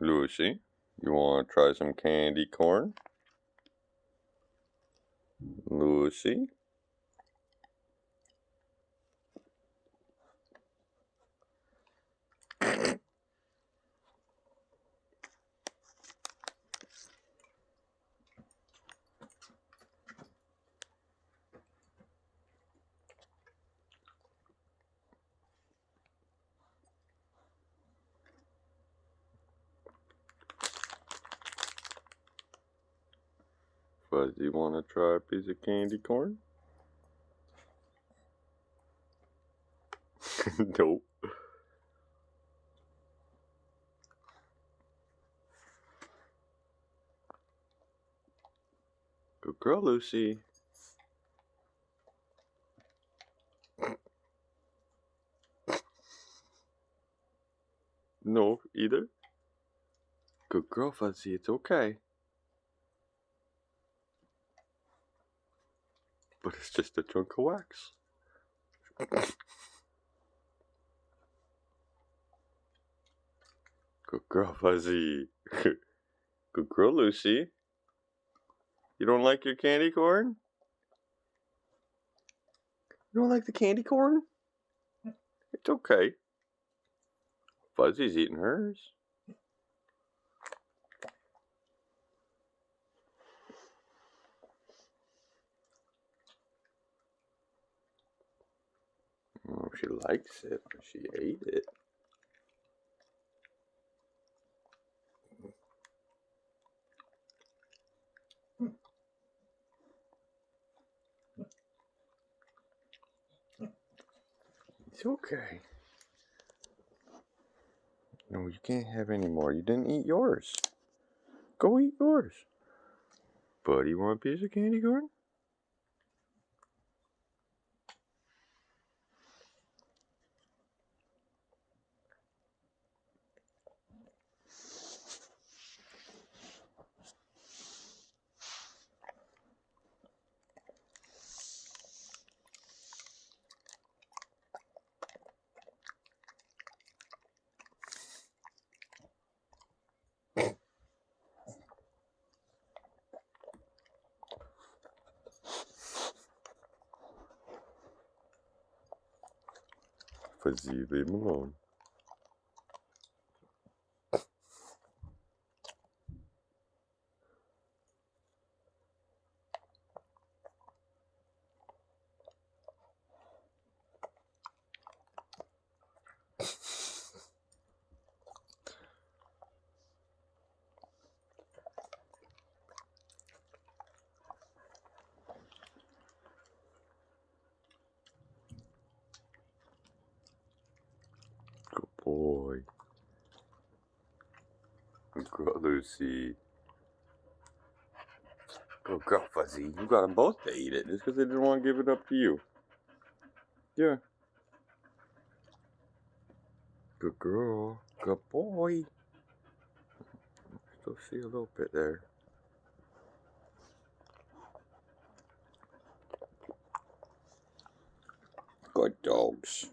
Lucy, you want to try some candy corn? Lucy? Fuzzy, want to try a piece of candy corn? Nope. Good girl, Lucy. No, either. Good girl, Fuzzy. It's okay. But it's just a chunk of wax. Good girl, Fuzzy. Good girl, Lucy. You don't like your candy corn? You don't like the candy corn? It's okay. Fuzzy's eating hers. Oh, she likes it, but she ate it. It's okay. No, you can't have any more. You didn't eat yours. Go eat yours. Buddy, want a piece of candy corn? Fuzzy, leave him alone. Good boy. Good girl, Lucy. Good girl, Fuzzy. You got them both to eat it just because they didn't want to give it up to you. Yeah. Good girl. Good boy. Still see a little bit there. Good dogs.